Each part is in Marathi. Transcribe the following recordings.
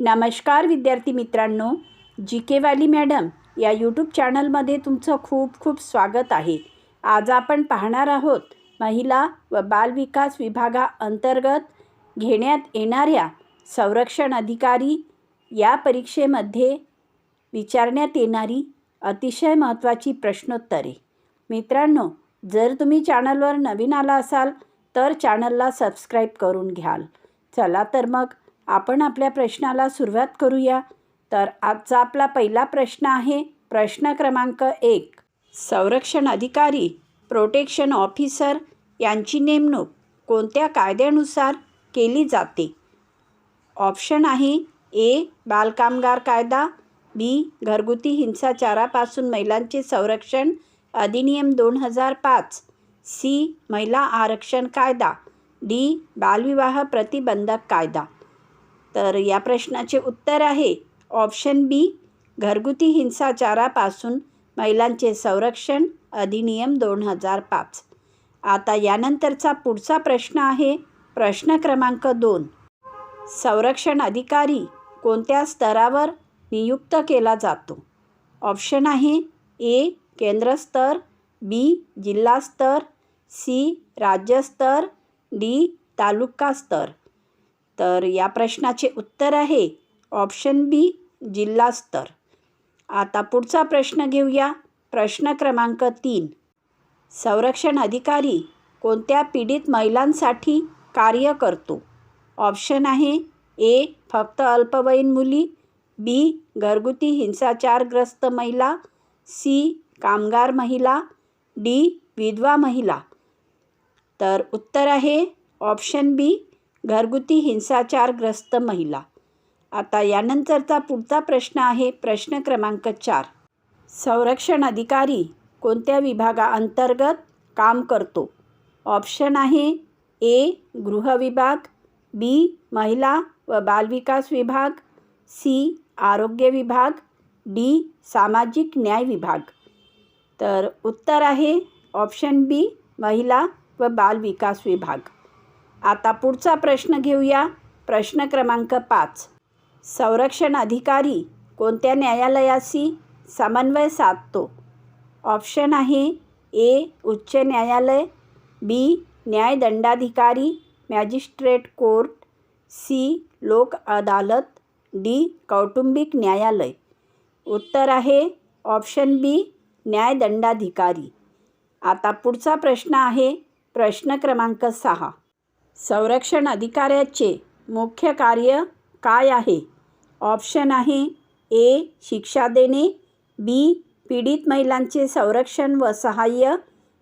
नमस्कार विद्यार्थी मित्रांनो, जी के वाली मॅडम या यूट्यूब चॅनलमध्ये तुमचं खूप खूप स्वागत आहे। आज आपण पाहणार आहोत महिला व बालविकास विभागाअंतर्गत घेण्यात येणाऱ्या संरक्षण अधिकारी या परीक्षेमध्ये विचारण्यात येणारी अतिशय महत्त्वाची प्रश्नोत्तरे। मित्रांनो, जर तुम्ही चॅनलवर नवीन आला असाल तर चॅनलला सबस्क्राईब करून घ्याल। चला तर मग आपण आपल्या प्रश्नाला सुरुवात करूया। तर आजचा आपला पहिला प्रश्न आहे प्रश्न क्रमांक 1। संरक्षण अधिकारी प्रोटेक्शन ऑफिसर यांची नेमणूक कोणत्या कायद्यानुसार केली जाते? ऑप्शन आहे ए बालकामगार कायदा, बी घरगुती हिंसाचारापासून महिलांचे संरक्षण अधिनियम 2005, सी महिला आरक्षण कायदा, डी बालविवाह प्रतिबंधक कायदा। तर या प्रश्नाचे उत्तर आहे ऑप्शन बी घरगुती हिंसाचारापासून महिलांचे संरक्षण अधिनियम 2005। आता यानंतरचा पुढचा प्रश्न आहे प्रश्न क्रमांक 2। संरक्षण अधिकारी कोणत्या स्तरावर नियुक्त केला जातो? ऑप्शन आहे ए केंद्र स्तर, बी जिल्हा स्तर, सी राज्य स्तर, डी तालुका स्तर। तर या प्रश्नाचे उत्तर आहे ऑप्शन बी जिल्हा स्तर। आता पुढचा प्रश्न घेऊया प्रश्न क्रमांक 3। संरक्षण अधिकारी कोणत्या पीडित महिलांसाठी कार्य करतो? ऑप्शन आहे ए फक्त अल्पवयीन मुली, बी घरगुती हिंसाचारग्रस्त महिला, सी कामगार महिला, डी विधवा महिला। तर उत्तर आहे ऑप्शन बी घरगुती हिंसाचारग्रस्त महिला। आता यानंतरचा पुढचा प्रश्न आहे प्रश्न क्रमांक 4। संरक्षण अधिकारी कोणत्या विभागाअंतर्गत काम करतो? ऑप्शन आहे ए गृह विभाग, बी महिला व बालविकास विभाग, सी आरोग्य विभाग, डी सामाजिक न्याय विभाग। तर उत्तर आहे ऑप्शन बी महिला व बालविकास विभाग। आता पुढचा प्रश्न घेऊया प्रश्न क्रमांक 5। संरक्षण अधिकारी कोणत्या न्यायालयाशी समन्वय साधतो? ऑप्शन आहे ए उच्च न्यायालय, बी न्यायदंडाधिकारी मॅजिस्ट्रेट कोर्ट, सी लोक अदालत, डी कौटुंबिक न्यायालय। उत्तर आहे ऑप्शन बी न्यायदंडाधिकारी। आता पुढचा प्रश्न आहे प्रश्न क्रमांक 6। संरक्षण अधिकाऱ्याचे मुख्य कार्य काय आहे? ऑप्शन आहे ए शिक्षा देणे, बी पीडित महिलांचे संरक्षण व सहाय्य,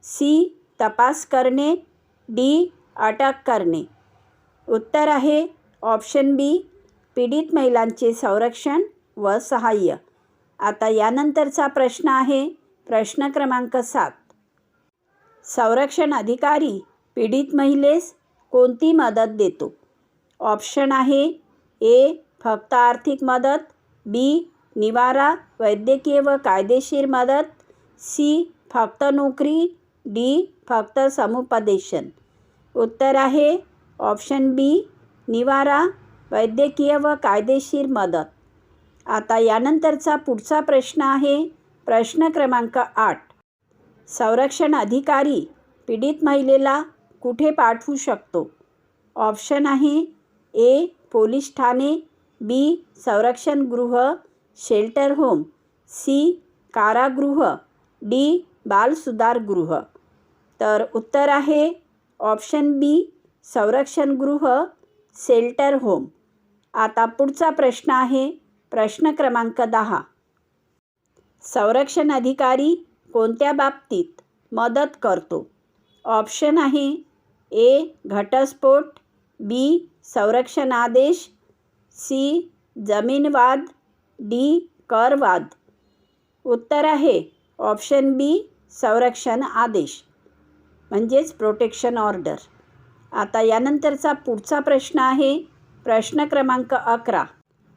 सी तपास करणे, डी अटक करणे। उत्तर आहे ऑप्शन बी पीडित महिलांचे संरक्षण व सहाय्य। आता यानंतरचा प्रश्न आहे प्रश्न क्रमांक 7। संरक्षण अधिकारी पीडित महिलेस कोणती मदत देतो? ऑप्शन आहे ए फक्त आर्थिक मदत, बी निवारा वैद्यकीय व कायदेशीर मदत, सी फक्त नोकरी, डी फक्त समुपदेशन। उत्तर आहे ऑप्शन बी निवारा वैद्यकीय व कायदेशीर मदत। आता यानंतरचा पुढचा प्रश्न आहे प्रश्न क्रमांक 8। संरक्षण अधिकारी पीडित महिलेला कुठे पाठवू शकतो? ऑप्शन आहे ए पोलीस ठाणे, बी संरक्षण गृह शेल्टर होम, सी कारागृह, डी बालसुधारगृह। तर उत्तर आहे ऑप्शन बी संरक्षण गृह शेल्टर होम। आता पुढचा प्रश्न आहे प्रश्न क्रमांक 10। संरक्षण अधिकारी कोणत्या बाबतीत मदत करतो? ऑप्शन आहे ए घटस्फोट, बी संरक्षण आदेश, सी जमीन वाद, डी कर वाद। उत्तर आहे ऑप्शन बी संरक्षण आदेश म्हणजेच प्रोटेक्शन ऑर्डर। आता यानंतरचा पुढचा प्रश्न आहे प्रश्न क्रमांक 11।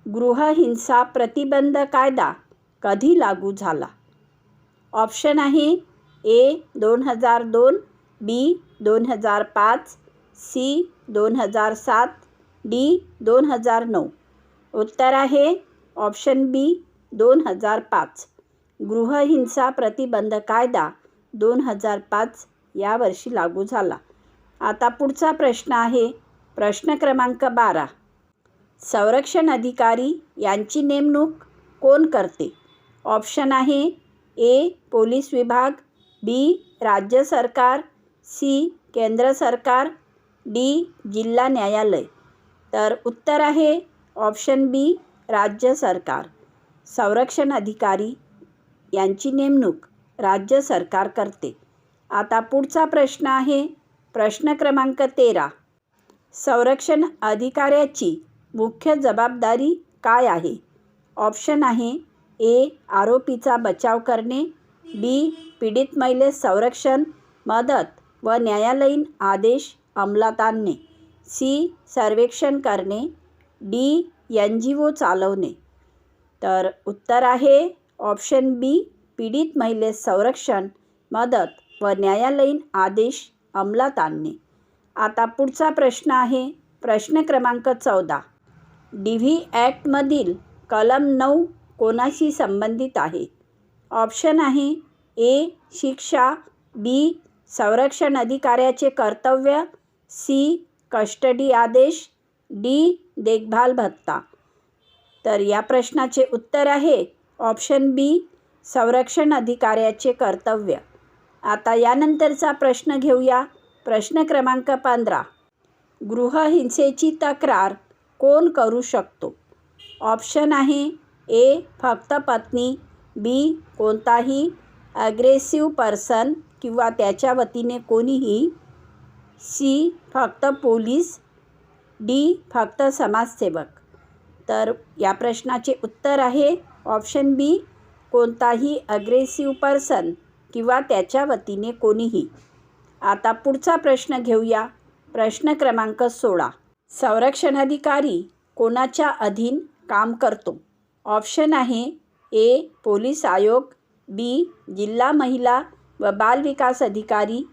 गृहहिंसा प्रतिबंध कायदा कधी लागू झाला? ऑप्शन आहे ए 2002, बी 2005, सी 2007, डी 2009। उत्तर आहे ऑप्शन बी 2005. गृहहिंसा प्रतिबंध कायदा 2005 यावर्षी लागू झाला. आता पुढचा प्रश्न आहे प्रश्न क्रमांक 12. संरक्षण अधिकारी यांची नेमणूक कोण करते? ऑप्शन आहे ए पोलीस विभाग, बी राज्य सरकार, सी केंद्र सरकार, डी जिल्हा न्यायालय. तर उत्तर आहे ऑप्शन बी राज्य सरकार. संरक्षण अधिकारी यांची नेमणूक राज्य सरकार करते. आता पुढचा प्रश्न आहे प्रश्न क्रमांक 13. संरक्षण अधिकाऱ्याची मुख्य जबाबदारी काय आहे? ऑप्शन आहे ए आरोपीचा बचाव करणे, बी पीडित महिलेस संरक्षण, मदत व न्यायालयीन आदेश अंमलात आणणे, सी सर्वेक्षण करणे, डी NGO चालवणे. तर उत्तर आहे ऑप्शन बी पीडित महिलेस संरक्षण, मदत व न्यायालयीन आदेश अंमलात आणणे. आता पुढचा प्रश्न आहे प्रश्न क्रमांक 14. DV ॲक्टमधील कलम 9 कोणाशी संबंधित आहे? ऑप्शन आहे ए शिक्षा, बी संरक्षण अधिकाऱ्याचे कर्तव्य, सी कस्टडी आदेश, डी देखभाल भत्ता. तर या प्रश्नाचे उत्तर आहे ऑप्शन बी संरक्षण अधिकाऱ्याचे कर्तव्य. आता यानंतरचा प्रश्न घेऊया. प्रश्न क्रमांक 15. गृहहिंसेची तक्रार कोण करू शकतो? ऑप्शन आहे ए फक्त पत्नी, बी कोणताही ॲग्रेसिव्ह पर्सन किंवा त्याच्या वतीने कोणीही, सी फक्त पोलीस, डी फक्त समाजसेवक. तर या प्रश्नाचे उत्तर आहे ऑप्शन बी कोणताही ॲग्रेसिव्ह पर्सन किंवा त्याच्या वतीने कोणीही. आता पुढचा प्रश्न घेऊया. प्रश्न क्रमांक 16. संरक्षण अधिकारी कोणाच्या अधीन काम करतो? ऑप्शन आहे ए पोलीस आयोग, बी जिल्हा महिला व बाल विकास अधिकारी,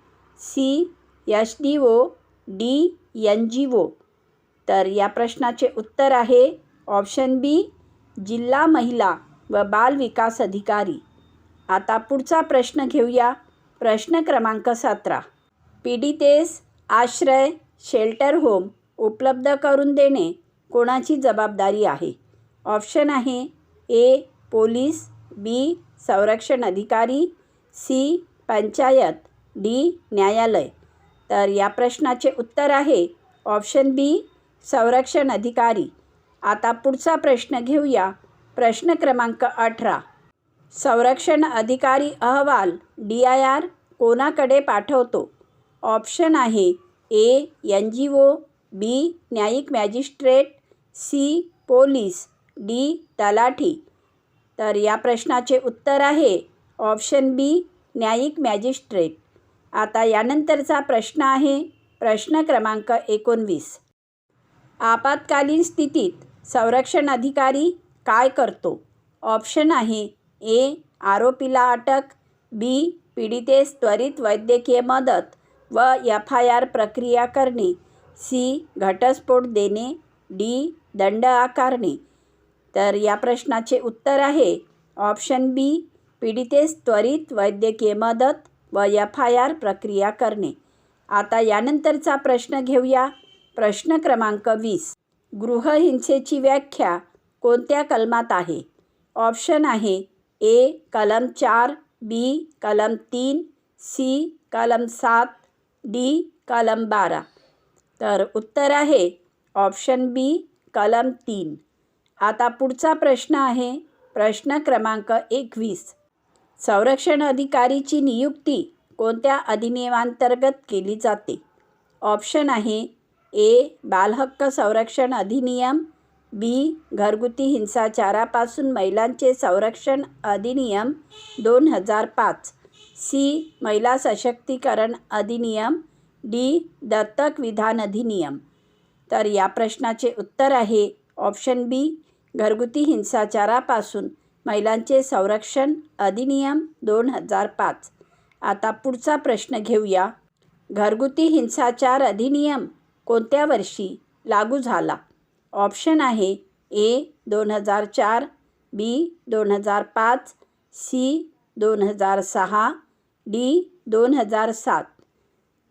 सी SDO, डी NGO. तर या प्रश्नाचे उत्तर आहे ऑप्शन बी जिल्हा महिला व बाल विकास अधिकारी. आता पुढचा प्रश्न घेऊया. प्रश्न क्रमांक 17. पीडितेस आश्रय, शेल्टर होम उपलब्ध करून देणे कोणाची जबाबदारी आहे? ऑप्शन आहे ए पोलीस, बी संरक्षण अधिकारी, सी पंचायत, डी न्यायालय. तर या प्रश्नाचे उत्तर आहे ऑप्शन बी संरक्षण अधिकारी. आता पुढचा प्रश्न घेऊया. प्रश्न क्रमांक 18. संरक्षण अधिकारी अहवाल DIR कोणाकडे पाठवतो? ऑप्शन आहे ए NGO, बी न्यायिक मॅजिस्ट्रेट, सी पोलीस, डी तलाठी. तर या प्रश्नाचे उत्तर आहे ऑप्शन बी न्यायिक मॅजिस्ट्रेट. आता यानंतरचा प्रश्न आहे प्रश्न क्रमांक 19. आपत्कालीन स्थितीत संरक्षण अधिकारी काय करतो? ऑप्शन आहे ए आरोपीला अटक, बी पीडितेस त्वरित वैद्यकीय मदत व FIR प्रक्रिया करणे, सी घटस्फोट देणे, डी दंड आकारणे. तर या प्रश्नाचे उत्तर आहे ऑप्शन बी पीडितेस त्वरित वैद्यकीय मदत व FIR प्रक्रिया करणे. आता यानंतरचा प्रश्न घेऊया. प्रश्न क्रमांक 20. गृहहिंसेची व्याख्या कोणत्या कलमात आहे? ऑप्शन आहे ए कलम 4, बी कलम 3, सी कलम 7, डी कलम 12. तर उत्तर आहे ऑप्शन बी कलम 3. आता पुढचा प्रश्न आहे प्रश्न क्रमांक 21. संरक्षण अधिकारीची नियुक्ती कोणत्या अधिनियमांतर्गत केली जाते? ऑप्शन आहे ए बालहक्क संरक्षण अधिनियम, बी घरगुती हिंसाचारापासून महिलांचे संरक्षण अधिनियम 2005, सी महिला सशक्तीकरण अधिनियम, डी दत्तक विधान अधिनियम. तर या प्रश्नाचे उत्तर आहे ऑप्शन बी घरगुती हिंसाचारापासून महिलांचे संरक्षण अधिनियम 2005. आता पुढचा प्रश्न घेऊया. घरगुती हिंसाचार अधिनियम कोणत्या वर्षी लागू झाला? ऑप्शन आहे ए 2004, बी 2005, सी 2006, डी 2007.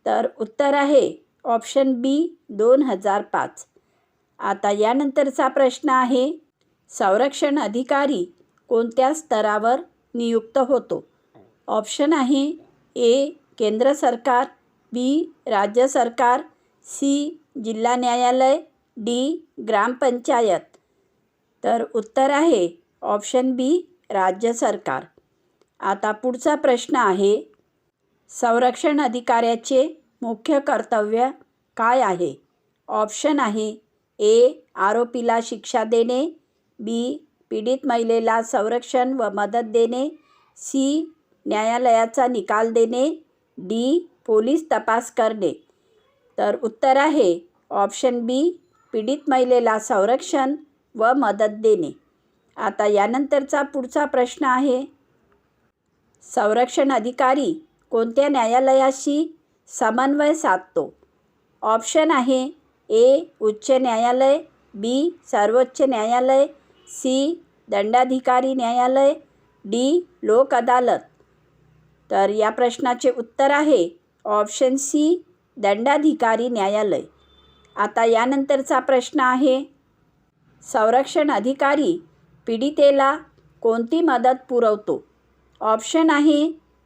तर उत्तर आहे ऑप्शन बी 2005. आता यानंतरचा प्रश्न आहे, संरक्षण अधिकारी कोणत्या स्तरावर नियुक्त होतो? ऑप्शन आहे ए केंद्र सरकार, बी राज्य सरकार, सी जिल्हा न्यायालय, डी ग्रामपंचायत. तर उत्तर आहे ऑप्शन बी राज्य सरकार. आता पुढचा प्रश्न आहे, संरक्षण अधिकाऱ्याचे मुख्य कर्तव्य काय आहे? ऑप्शन आहे ए आरोपीला शिक्षा देणे, बी पीडित महिलेला संरक्षण व मदत देणे, सी न्यायालयाचा निकाल देणे, डी पोलीस तपास करणे. तर उत्तर आहे ऑप्शन बी पीडित महिलेला संरक्षण व मदत देणे. आता यानंतरचा पुढचा प्रश्न आहे, संरक्षण अधिकारी कोणत्या न्यायालयाशी समन्वय साधतो? ऑप्शन आहे ए उच्च न्यायालय, बी सर्वोच्च न्यायालय, सी दंडाधिकारी न्यायालय, डी लोक अदालत. तर या प्रश्नाचे उत्तर आहे ऑप्शन सी दंडाधिकारी न्यायालय. आता यानंतरचा प्रश्न आहे, संरक्षण अधिकारी पीडितेला कोणती मदत पुरवतो? ऑप्शन आहे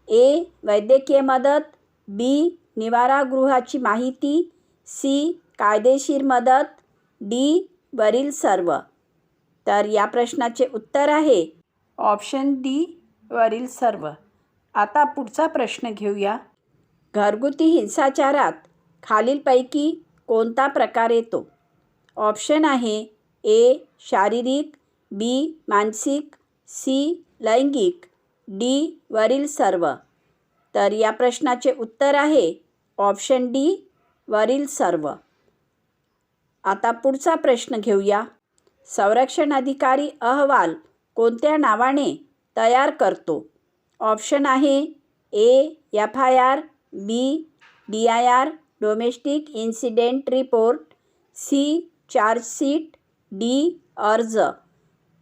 ए वैद्यकीय मदत, बी निवारागृहाची माहिती, सी कायदेशीर मदत, डी वरील सर्व. तर या प्रश्नाचे उत्तर आहे ऑप्शन डी वरील सर्व. आता पुढचा प्रश्न घेऊया, घरगुती हिंसाचारात खालीलपैकी कोणता प्रकार येतो? ऑप्शन आहे ए शारीरिक, बी मानसिक, सी लैंगिक, डी वरील सर्व. तर या प्रश्नाचे उत्तर आहे ऑप्शन डी वरील सर्व. आता पुढचा प्रश्न घेऊया, संरक्षण अधिकारी अहवाल कोणत्या नावाने तयार करतो? ऑप्शन आहे A FIR, B DIR domestic incident report, C chargesheet, D अर्ज.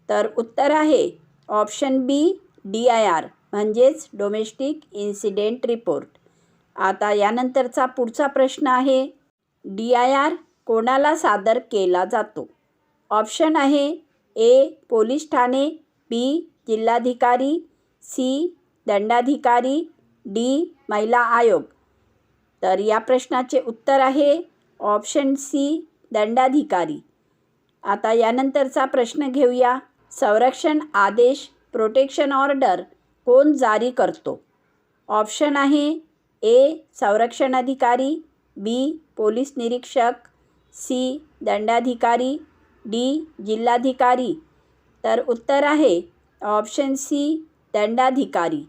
तर उत्तर आहे ऑप्शन बी DIR म्हणजेच डोमेस्टिक इन्सिडेंट रिपोर्ट. आता यानंतरचा पुढचा प्रश्न आहे, DIR कोणाला सादर केला जातो? ऑप्शन आहे ए पोलीस ठाणे, बी जिल्हाधिकारी, सी दंडाधिकारी, डी महिला आयोग. तर या प्रश्नाचे उत्तर आहे ऑप्शन सी दंडाधिकारी. आता यानंतरचा प्रश्न घेऊया, संरक्षण आदेश प्रोटेक्शन ऑर्डर कोण जारी करतो? ऑप्शन आहे ए संरक्षण अधिकारी, बी पोलीस निरीक्षक, सी दंडाधिकारी, डी जिल्हाधिकारी. तर उत्तर आहे ऑप्शन सी दंडाधिकारी.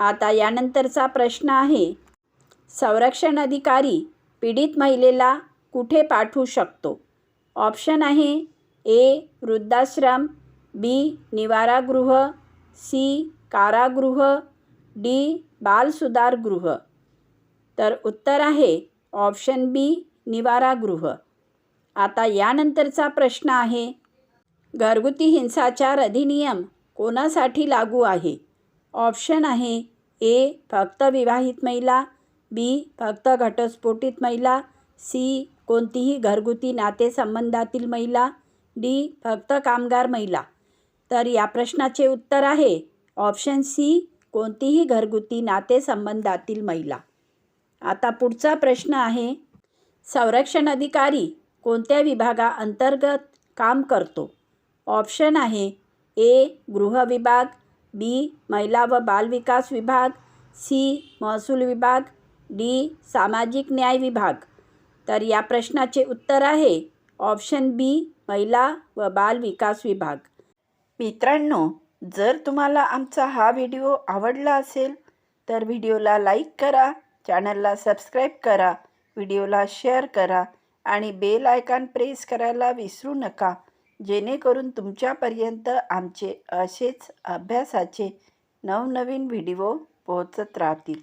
आता यानंतरचा प्रश्न आहे, संरक्षण अधिकारी पीडित महिलेला कुठे पाठवू शकतो? ऑप्शन आहे ए वृद्धाश्रम, बी निवारागृह, सी कारागृह, डी बालसुधारगृह. तर उत्तर आहे ऑप्शन बी निवारागृह. आता यानंतरचा प्रश्न आहे, घरगुती हिंसाचार अधिनियम कोणासाठी लागू आहे? ऑप्शन आहे ए फक्त विवाहित महिला, बी फक्त घटस्फोटित महिला, सी कोणतीही घरगुती नातेसंबंधातील महिला, डी फक्त कामगार महिला. तर या प्रश्नाचे उत्तर आहे ऑप्शन सी कोणतीही घरगुती नातेसंबंधातील महिला. आता पुढचा प्रश्न आहे, संरक्षण अधिकारी कोणत्या विभागाअंतर्गत काम करतो? ऑप्शन आहे ए गृह विभाग, बी महिला व बालविकास विभाग, सी महसूल विभाग, डी सामाजिक न्याय विभाग. तर या प्रश्नाचे उत्तर आहे ऑप्शन बी महिला व बाल विकास विभाग. मित्रांनो, जर तुम्हाला आमचा हा व्हिडिओ आवडला असेल तर व्हिडिओला लाईक करा, चॅनलला सबस्क्राईब करा, व्हिडिओला शेअर करा आणि बेल आयकॉन प्रेस करायला विसरू नका, जेणेकरून तुमच्यापर्यंत आमचे असेच अभ्यासाचे नवनवीन व्हिडिओ पोहोचत राहतील.